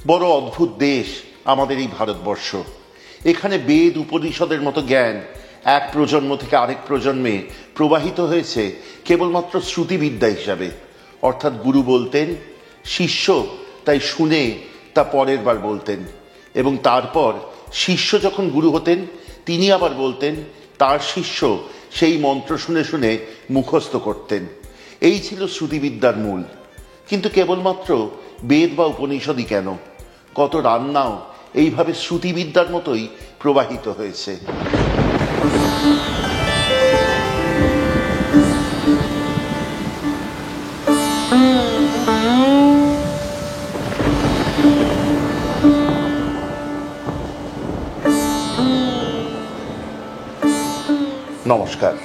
বড় অদ্ভুত দেশ আমাদের এই ভারতবর্ষ। এখানে বেদ উপনিষদের মতো জ্ঞান এক প্রজন্ম থেকে আরেক প্রজন্মে প্রবাহিত হয়েছে কেবলমাত্র শ্রুতিবিদ্যা হিসাবে। অর্থাৎ গুরু বলতেন, শিষ্য তাই শুনে তা পরের বার বলতেন, এবং তারপর শিষ্য যখন গুরু হতেন তিনি আবার বলতেন, তার শিষ্য সেই মন্ত্র শুনে শুনে মুখস্থ করতেন। এই ছিল শ্রুতিবিদ্যার মূল। কিন্তু কেবলমাত্র বেদ বা উপনিষদই কেন, কত রান্নাও এইভাবে শ্রুতিবিদ্যার মতোই প্রবাহিত হয়েছে। নমস্কার।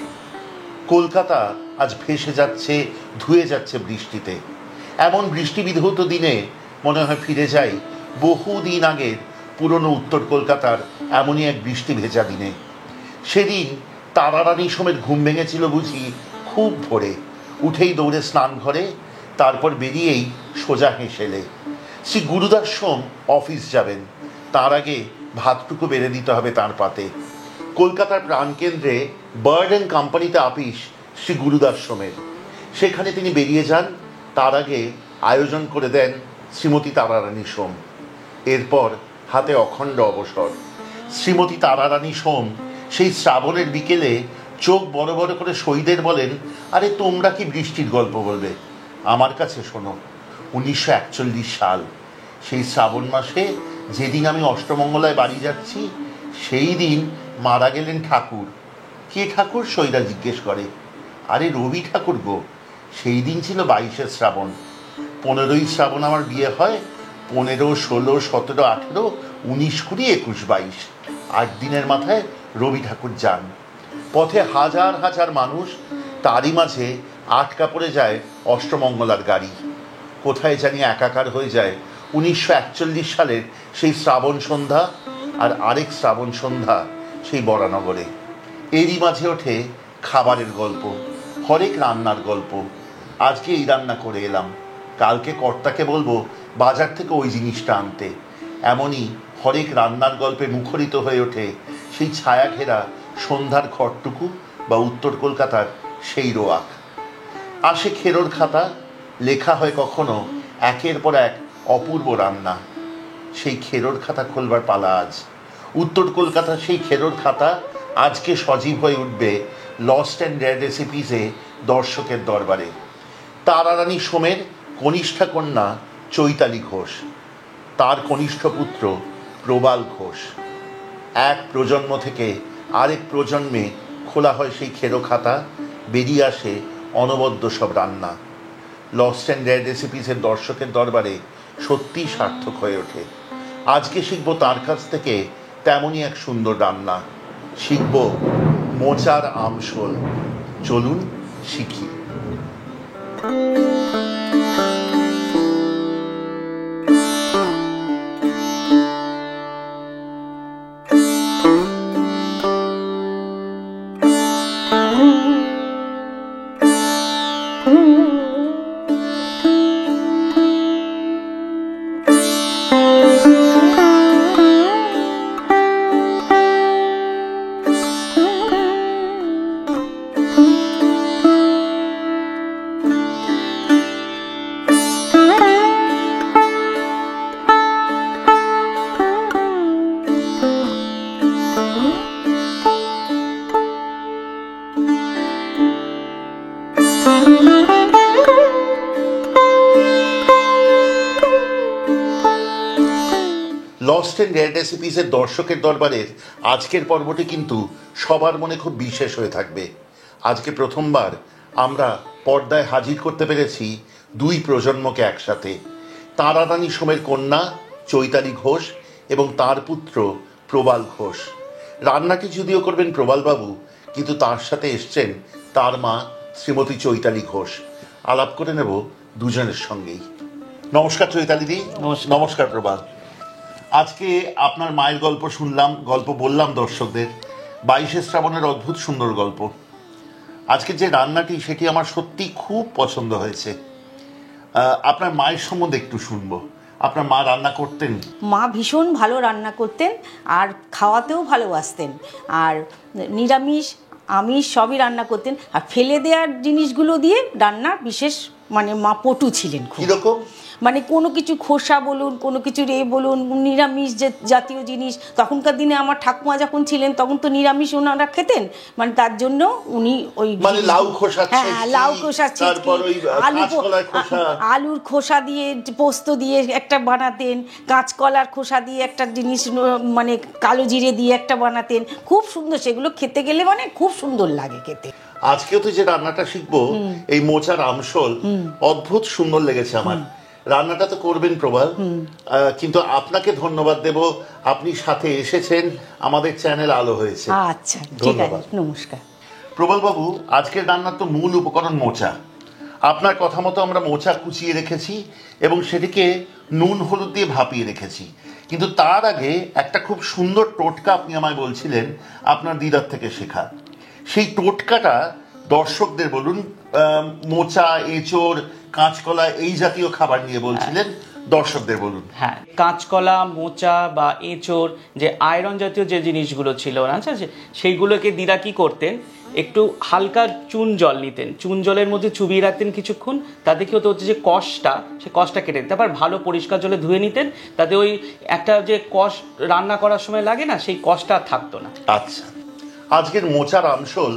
কলকাতা আজ ভেসে যাচ্ছে, ধুয়ে যাচ্ছে বৃষ্টিতে। এমন বৃষ্টি বিধৌত দিনে মনে হয় ফিরে যাই বহুদিন আগের পুরনো উত্তর কলকাতার এমনই এক বৃষ্টি ভেজা দিনে। সেদিন তারারানী সোমের ঘুম ভেঙেছিল বুঝি খুব ভোরে। উঠেই দৌড়ে স্নান ঘরে, তারপর বেরিয়েই সোজা হেসেলে। শ্রী গুরুদাস সোম অফিস যাবেন, তার আগে ভাতটুকু বেড়ে দিতে হবে তাঁর পাতে। কলকাতার প্রাণকেন্দ্রে বার্ড অ্যান্ড কোম্পানিতে আপিস শ্রী গুরুদাস সোমের। সেখানে তিনি বেরিয়ে যান, তার আগে আয়োজন করে দেন শ্রীমতী তারারানী সোম। এরপর হাতে অখণ্ড অবসর। শ্রীমতী তারারানী সোম সেই শ্রাবণের বিকেলে চোখ বড় বড় করে সইদের বলেন, আরে তোমরা কি বৃষ্টির গল্প বলবে? আমার কাছে শোনো, 1941 সাল সেই শ্রাবণ মাসে যেদিন আমি অষ্টমঙ্গলায় বাড়ি যাচ্ছি, সেই দিন মারা গেলেন ঠাকুর। কে ঠাকুর? সইরা জিজ্ঞেস করে। আরে রবি ঠাকুর গো। সেই দিন ছিল 22শে শ্রাবণ। 15ই শ্রাবণ আমার বিয়ে হয়। 15, 16, 17, 18, 19, 20, 21, 22, 8 দিনের মাথায় রবি ঠাকুর যান। পথে হাজার হাজার মানুষ, তারই মাঝে আটকা পড়ে যায় অষ্টমঙ্গলার গাড়ি। কোথায় জানি একাকার হয়ে যায় 1941 সালের সেই শ্রাবণ সন্ধ্যা আর আরেক শ্রাবণ সন্ধ্যা সেই বরানগরে। এরই মাঝে ওঠে খাবারের গল্প, হরেক রান্নার গল্প। আজকে এই রান্না করে এলাম, কালকে কর্তাকে বলবো বাজার থেকে ওই জিনিসটা আনতে। এমনই হরেক রান্নার গল্পে মুখরিত হয়ে ওঠে সেই ছায়া ঘেরা সন্ধ্যার ঘরটুকু বা উত্তর কলকাতার সেই রোয়াক। আসে খেরোর খাতা, লেখা হয় কখনো একের পর এক অপূর্ব রান্না। সেই খেরোর খাতা খোলবার পালা আজ। উত্তর কলকাতার সেই খেরোর খাতা আজকে সজীব হয়ে উঠবে লস্ট অ্যান্ড রেয়ার রেসিপিসে দর্শকের দরবারে। তারারানী সোমের কনিষ্ঠা কন্যা চৈতালি ঘোষ, তার কনিষ্ঠ পুত্র প্রবাল ঘোষ। এক প্রজন্ম থেকে আরেক প্রজন্মে খোলা হয় সেই খেরো খাতা, বেরিয়ে আসে অনবদ্য সব রান্না। লস্ট অ্যান্ড রেয়ার রেসিপিসের দর্শকের দরবারে সত্যিই সার্থক হয়ে ওঠে। আজকে শিখব তার কাছ থেকে তেমনই এক সুন্দর রান্না। শিখব মোচার আমশোল। চলুন শিখি। লস্ট অ্যান্ড রেয়ার রেসিপিসের দর্শকের দরবারের আজকের পর্বটি কিন্তু সবার মনে খুব বিশেষ হয়ে থাকবে। আজকে প্রথমবার আমরা পর্দায় হাজির করতে পেরেছি দুই প্রজন্মকে একসাথে, তারারানী সোমের কন্যা চৈতালি ঘোষ এবং তার পুত্র প্রবাল ঘোষ। রান্নাটি যদিও করবেন প্রবালবাবু, কিন্তু তার সাথে এসছেন তার মা শ্রীমতী চৈতালি ঘোষ। আলাপ করে নেব দুজনের সঙ্গেই। নমস্কার চৈতালিদি। নমস্কার প্রবাল। আজকে আপনার মায়ের গল্প শুনলাম, গল্প বললাম দর্শকদের। 22শে শ্রাবণের অদ্ভুত সুন্দর গল্প। আজকে যে রান্নাটি সেটি আমার সত্যি খুব পছন্দ হয়েছে। আপনার মায়ের সম্বন্ধে একটু শুনবো। আপনার মা রান্না করতেন? মা ভীষণ ভালো রান্না করতেন আর খাওয়াতেও ভালোবাসতেন, আর নিরামিষ আমিষ সবই রান্না করতেন, আর ফেলে দেওয়ার জিনিসগুলো দিয়ে রান্না বিশেষ মানে মা পটু ছিলেন খুব। কিরকম? মানে কোনো কিছু খোসা বলুন, কোনো কিছুর বলুন, নিরামিষ যে জাতীয় জিনিস, তখনকার দিনে আমার ঠাকুমা যখন ছিলেন তখন তো নিরামিষ ওনারা খেতেন, মানে তার জন্য উনি ওই লাউ খোসা, হ্যাঁ লাউ খোসা, আলুর খোসা দিয়ে পোস্ত দিয়ে একটা বানাতেন, কাঁচকলার খোসা দিয়ে একটা জিনিস মানে কালো জিরে দিয়ে একটা বানাতেন, খুব সুন্দর, সেগুলো খেতে গেলে মানে খুব সুন্দর লাগে খেতে। আজকেও তো যে রান্নাটা শিখবো এই মোচার আমশোল, অদ্ভুত সুন্দর লেগেছে আমার। রান্নাটা তো করবেন প্রবাল, কিন্তু আপনাকে ধন্যবাদ দেব, আপনি সাথে এসেছেন, আমাদের চ্যানেল আলো হয়েছে। আচ্ছা ঠিক আছে, নমস্কার। প্রবাল বাবু, আজকের রান্নার তো মূল উপকরণ মোচা। আপনার কথা মতো আমরা মোচা কুচিয়ে রেখেছি এবং সেটিকে নুন হলুদ দিয়ে ভাপিয়ে রেখেছি, কিন্তু তার আগে একটা খুব সুন্দর টোটকা আপনি আমায় বলছিলেন আপনার দিদার থেকে শেখা। সেই টোটকাটা দর্শকদের বলুন। মোচা, এঁচোড়, কাঁচকলা এই জাতীয় খাবার নিয়ে বলছিলেন, দর্শকদের বলুন। হ্যাঁ, কাঁচকলা, মোচা বা এঁচোড়, যে আয়রন জাতীয় যে জিনিসগুলো ছিল না, আচ্ছা, সেইগুলোকে দিদা কি করতেন, একটু হালকা চুন জল নিতেন, চুন জলের মধ্যে চুবিয়ে রাখতেন কিছুক্ষণ, তাতে কি হতো যে কষটা, সে কষটা কেটে দিতেন, আবার ভালো পরিষ্কার জলে ধুয়ে নিতেন, তাতে ওই একটা যে কষ রান্না করার সময় লাগে না, সেই কষটা থাকতো না। আচ্ছা, আজকের মোচার আমশোল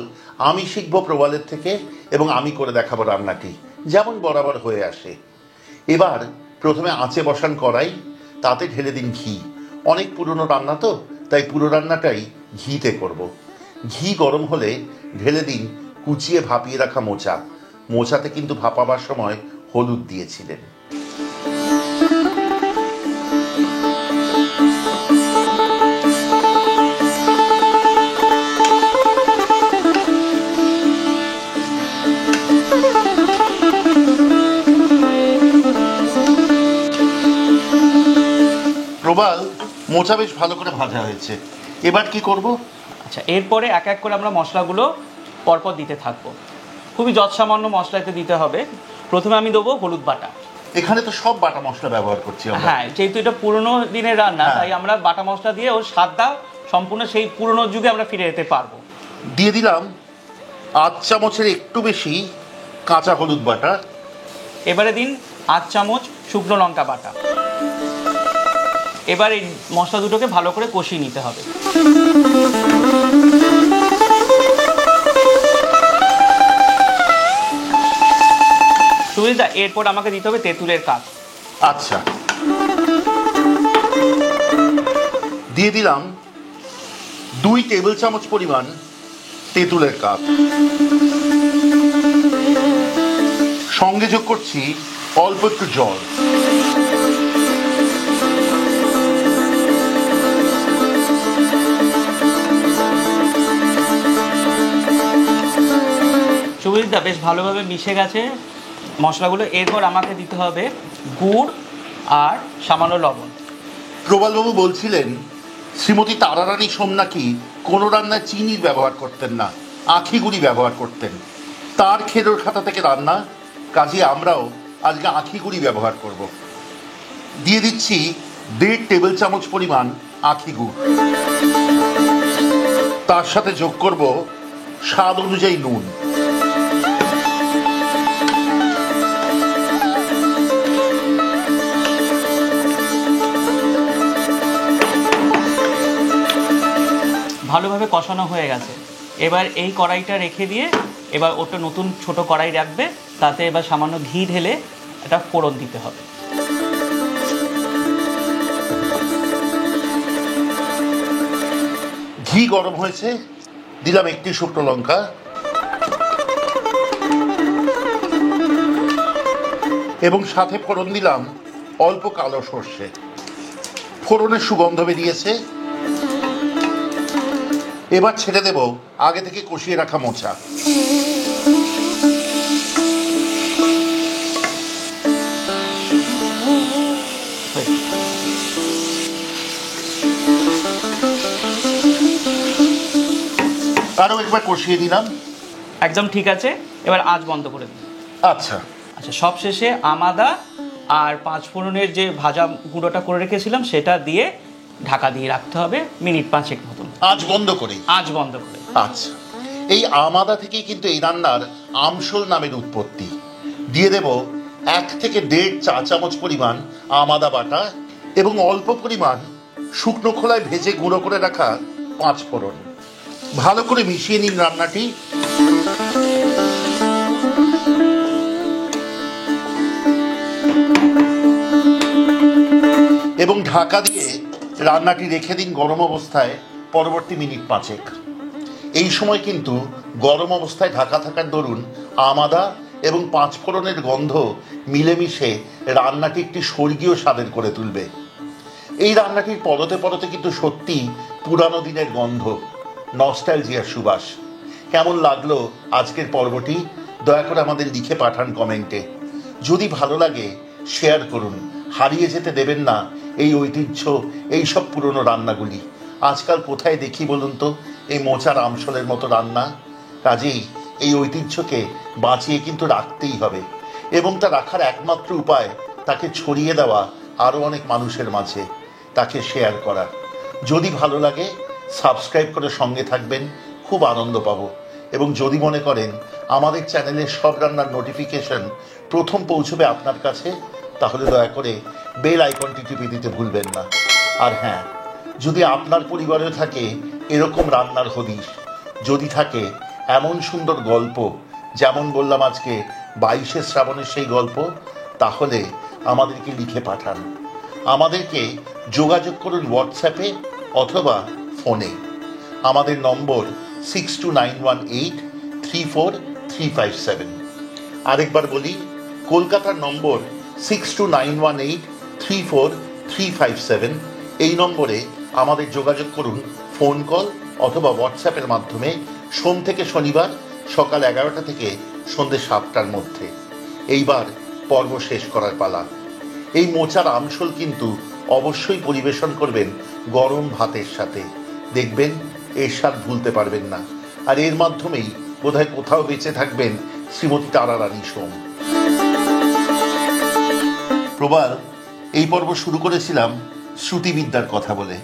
আমি শিখবো প্রবালের থেকে এবং আমি করে দেখাবো রান্নাটি যেমন বরাবর হয়ে আসে। এবার প্রথমে আঁচে বসান কড়াই, তাতে ঢেলে দিন ঘি। অনেক পুরনো রান্না তো, তাই পুরো রান্নাটাই ঘিতে করব। ঘি গরম হলে ঢেলে দিন কুচিয়ে ভাপিয়ে রাখা মোচা। মোচাতে কিন্তু ভাপাবার সময় হলুদ দিয়েছিলেন। প্রবাল, মোচা বেশ ভালো করে ভাজা হয়েছে, এবার কি করব? আচ্ছা, এরপরে এক এক করে আমরা মশলাগুলো পরপর দিতে থাকবো। খুবই যৎসামান্য মশলাতে দিতে হবে। প্রথমে আমি দেবো হলুদ বাটা। এখানে তো সব বাটা মশলা ব্যবহার করছি আমরা। হ্যাঁ, যেহেতু এটা পুরনো দিনের রান্না, তাই আমরা বাটা মশলা দিয়ে ওর স্বাদটা সম্পূর্ণ সেই পুরনো যুগে আমরা ফিরে যেতে পারবো। দিয়ে দিলাম 8 চামচের একটু বেশি কাঁচা হলুদ বাটা। এবারে দিন 8 চামচ শুকনো লঙ্কা বাটা। এবার এই মশলা দুটোকে ভালো করে কষিয়ে নিতে হবে। সুবিধা, এরপর আমাকে দিতে হবে তেঁতুলের কাপ। আচ্ছা, দিয়ে দিলাম 2 টেবিল চামচ পরিমাণ তেঁতুলের কাপ। সঙ্গে যোগ করছি অল্প একটু জল। সুবিধা বেশ ভালোভাবে মিশে গেছে মশলাগুলো। এরপর আমাকে দিতে হবে গুড় আর সামান্য লবণ। প্রবালবাবু বলছিলেন শ্রীমতী তারারানী সোম নাকি কোনো রান্নায় চিনির ব্যবহার করতেন না, আখি গুঁড়ি ব্যবহার করতেন। তার খেরোর খাতা থেকে রান্না, কাজে আমরাও আজকে আখি গুঁড়ি ব্যবহার করব। দিয়ে দিচ্ছি 1.5 টেবিল চামচ পরিমাণ আখি গুড়। তার সাথে যোগ করব স্বাদ অনুযায়ী নুন। ভালোভাবে কষানো হয়ে গেছে। এবার এই কড়াইটা রেখে দিয়ে এবার ওটা নতুন ছোট কড়াই রাখবে, তাতে এবার সামান্য ঘি ঢেলে এটা ফোড়ন দিতে হবে। ঘি গরম হয়েছে, দিলাম একটি শুকনো লঙ্কা, এবং সাথে ফোড়ন দিলাম অল্প কালো সর্ষে। ফোড়নের সুগন্ধ বেরিয়েছে। এবার ছেড়ে দেব আগে থেকে কষিয়ে রাখা মোচা। আরও একবার কষিয়ে দিলাম। একদম ঠিক আছে, এবার আঁচ বন্ধ করে দিন। আচ্ছা, আচ্ছা, সব শেষে আমাদা আর 5 ফোড়নের যে ভাজা গুঁড়োটা করে রেখেছিলাম সেটা দিয়ে ঢাকা দিয়ে রাখতে হবে মিনিট 5 মতন। আঁচ বন্ধ করে? আঁচ বন্ধ করে। আচ্ছা, এই আমাদা থেকেই কিন্তু এই রান্নার আমশোল নামের উৎপত্তি। দিয়ে দেব 1 থেকে 1.5 চা চামচ পরিমাণ আমাদা বাটা এবং অল্প পরিমাণ শুকনো খোলায় ভেজে গুঁড়ো করে রাখা 5 ফোড়ন। ভালো করে মিশিয়ে নিন রান্নাটি। এবং ঢাকা দিয়ে রান্নাটি রেখে দিন গরম অবস্থায় পরবর্তী মিনিট 5। এই সময় কিন্তু গরম অবস্থায় ঢাকা থাকার দরুন আমাদা এবং 5 ফোড়নের গন্ধ মিলেমিশে রান্নাটি একটি স্বর্গীয় স্বাদের করে তুলবে। এই রান্নাটির পরতে পরতে কিন্তু সত্যি পুরানো দিনের গন্ধ, নস্টালজিয়ার সুবাস। কেমন লাগলো আজকের পর্বটি দয়া করে আমাদের লিখে পাঠান কমেন্টে। যদি ভালো লাগে শেয়ার করুন, হারিয়ে যেতে দেবেন না এই ঐতিহ্য, এই সব পুরনো রান্নাগুলি। আজকাল কোথায় দেখি বলুন তো এই মোচার আমশোলের মতো রান্না? কাজেই এই ঐতিহ্যকে বাঁচিয়ে কিন্তু রাখতেই হবে এবং তা রাখার একমাত্র উপায় তাকে ছড়িয়ে দেওয়া আরও অনেক মানুষের মাঝে, তাকে শেয়ার করা। যদি ভালো লাগে সাবস্ক্রাইব করে সঙ্গে থাকবেন, খুব আনন্দ পাবো। এবং যদি মনে করেন আমাদের চ্যানেলের সব রান্নার নোটিফিকেশন প্রথম পৌঁছবে আপনার কাছে, তাহলে দয়া করে বেল আইকনটি টিপে দিতে ভুলবেন না। আর হ্যাঁ, যদি আপনার পরিবারেও থাকে এরকম রান্নার হদিশ, যদি থাকে এমন সুন্দর গল্প, যেমন বললাম আজকে 22শে শ্রাবণের সেই গল্প, তাহলে আমাদেরকে লিখে পাঠান। আমাদেরকে যোগাযোগ করুন হোয়াটসঅ্যাপে অথবা ফোনে। আমাদের নম্বর 6291834357। আরেকবার বলি, কলকাতার নম্বর 6291834357। এই নম্বরে আমাদের যোগাযোগ করুন ফোন কল অথবা হোয়াটসঅ্যাপের মাধ্যমে সোম থেকে শনিবার সকাল 11টা থেকে সন্ধ্যে 7টার মধ্যে। এইবার পর্ব শেষ করার পালা। এই মোচার আমশোল কিন্তু অবশ্যই পরিবেশন করবেন গরম ভাতের সাথে, দেখবেন এর স্বাদ ভুলতে পারবেন না। আর এর মাধ্যমেই বোধহয় কোথাও বেঁচে থাকবেন শ্রীমতী তারারানী সোম। প্রবাল, এই পর্ব শুরু করেছিলাম শ্রুতিবিদ্যার কথা বলে।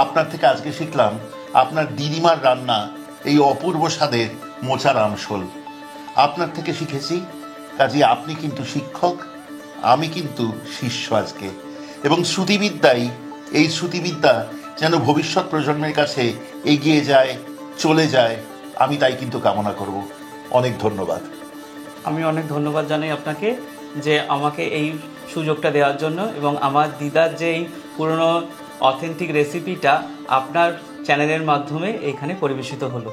আপনার থেকে আজকে শিখলাম আপনার দিদিমার রান্না এই অপূর্ব স্বাদের মোচার আমশোল। আপনার থেকে শিখেছি, কাজে আপনি কিন্তু শিক্ষক, আমি কিন্তু শিষ্য আজকে। এবং শ্রুতিবিদ্যাই, এই শ্রুতিবিদ্যা যেন ভবিষ্যৎ প্রজন্মের কাছে এগিয়ে যায়, চলে যায়, আমি তাই কিন্তু কামনা করব। অনেক ধন্যবাদ। আমি অনেক ধন্যবাদ জানাই আপনাকে যে আমাকে এই সুযোগটা দেওয়ার জন্য, এবং আমার দিদার যে এই পুরনো অথেন্টিক রেসিপিটা আপনার চ্যানেলের মাধ্যমে এখানে পরিবেশিত হলো।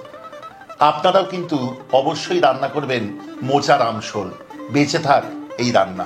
আপনারাও কিন্তু অবশ্যই রান্না করবেন মোচার আমশোল। বেঁচে থাক এই রান্না।